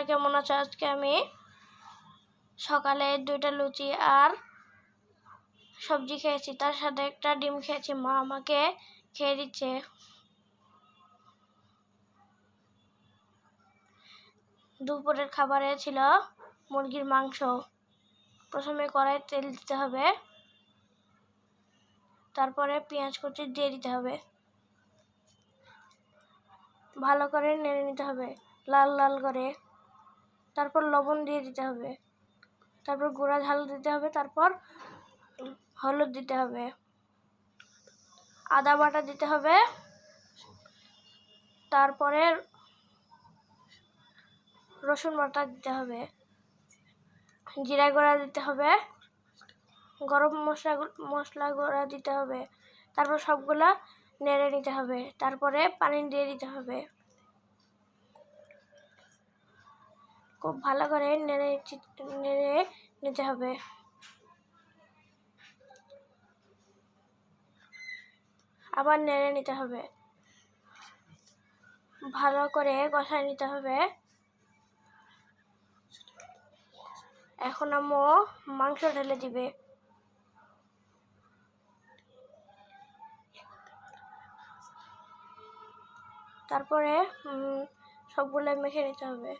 কেমন আছো? আজকে আমি সকালে 2টা লুচি আর সবজি খেয়েছি, তার সাথে একটা ডিম খেয়েছি। মা আমাকে খেয়ে দিচ্ছে। দুপুরের খাবারে ছিল মুরগির মাংস। প্রথমে কড়াইয়ে তেল দিতে হবে, তারপরে পেঁয়াজ কুচি দিয়ে দিতে হবে, ভালো করে নেড়ে নিতে হবে লাল লাল করে। তারপর লবণ দিয়ে দিতে হবে, তারপর গুঁড়া ঝাল দিতে হবে, তারপর হলুদ দিতে হবে, আদা বাটা দিতে হবে, তারপরে রসুন বাটা দিতে হবে, জিরা গুঁড়া দিতে হবে, গরম মশলা গুঁড়া দিতে হবে। তারপর সবগুলা নেড়ে নিতে হবে, তারপরে পানি দিয়ে দিতে হবে। খুব ভালো করে নেড়ে নিতে হবে। আবার নেড়ে নিতে হবে, ভালো করে কষায় নিতে হবে। এখন আম্মু মাংস ঢেলে দিবে, তারপরে সবগুলো মেখে নিতে হবে।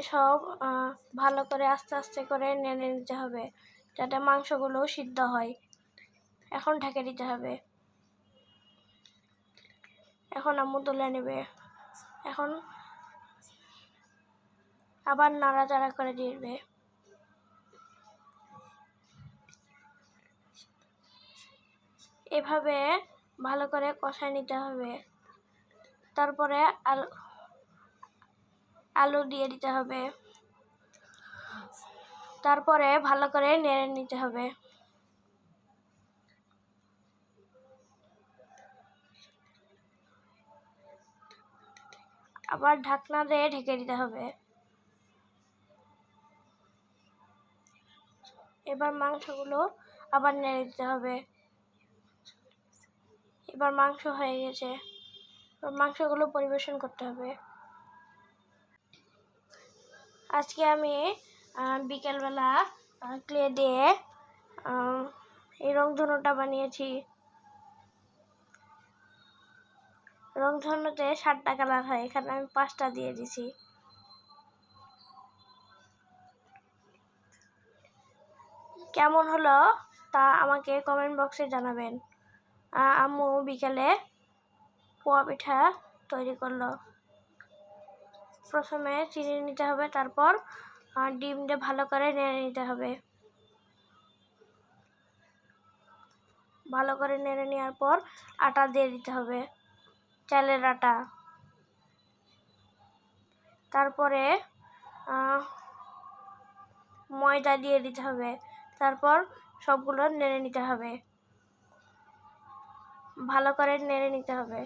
এসব ভালো করে আস্তে আস্তে করে নেড়ে নিতে হবে, যাতে মাংসগুলো সিদ্ধ হয়। এখন ঢেকে দিতে হবে। এখন আম্মু তুলে নেবে। এখন আবার নাড়াচাড়া করে দিবে। এভাবে ভালো করে কষায় নিতে হবে। তারপরে আলু দিয়ে দিতে হবে, তারপরে ভালো করে নেড়ে নিতে হবে। আবার ঢাকনা দিয়ে ঢেকে দিতে হবে। এবার মাংসগুলো আবার নেড়ে দিতে হবে। এবার মাংস হয়ে গেছে, মাংসগুলো পরিবেশন করতে হবে। আজকে আমি বিকেলবেলা ক্লে দিয়ে এই রংধনুটা বানিয়েছি। রংধনুতে 7টা কালার হয়, এখানে আমি 5টা দিয়ে দিছি। কেমন হলো তা আমাকে কমেন্ট বক্সে জানাবেন। আম্মু বিকেলে পোয়া পিঠা তৈরি করলো। প্রথমে চিনি নিতে হবে, তারপর ডিম দিয়ে ভালো করে নেড়ে নিতে হবে। ভালো করে নেড়ে নেওয়ার পর আটা দিয়ে দিতে হবে, চালের আটা। তারপরে ময়দা দিয়ে দিতে হবে, তারপর সবগুলো নেড়ে নিতে হবে, ভালো করে নেড়ে নিতে হবে।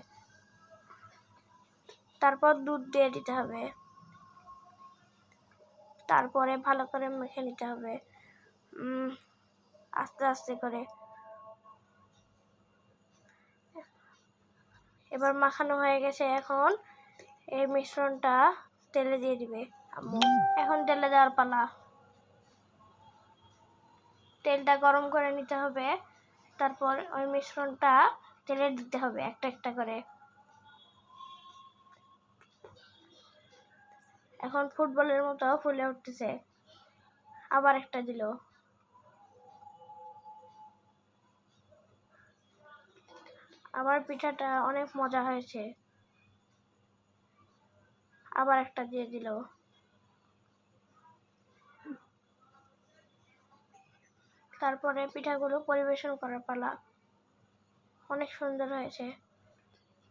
তারপর দুধ দিয়ে দিতে হবে, তারপরে ভালো করে মেখে নিতে হবে আস্তে আস্তে করে। এবার মাখানো হয়ে গেছে, এখন এই মিশ্রণটা তেলে দিয়ে দিবে আম্মু। এখন তেলে দেওয়ার পালা। তেলটা গরম করে নিতে হবে, তারপর ওই মিশ্রণটা তেলে দিতে হবে একটা একটা করে। এখন ফুটবলের মতো ফুলে উঠতেছে। আবার একটা দিল। আবার পিঠাটা অনেক মজা হয়েছে। আবার একটা দিয়ে দিল। তারপরে পিঠাগুলো পরিবেশন করার পালা। অনেক সুন্দর হয়েছে,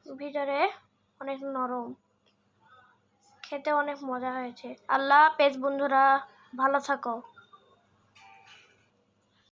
ভিতরে অনেক নরম, খেতে অনেক মজা হয়েছে। আল্লাহ হাফেজ বন্ধুরা, ভালো থাকো।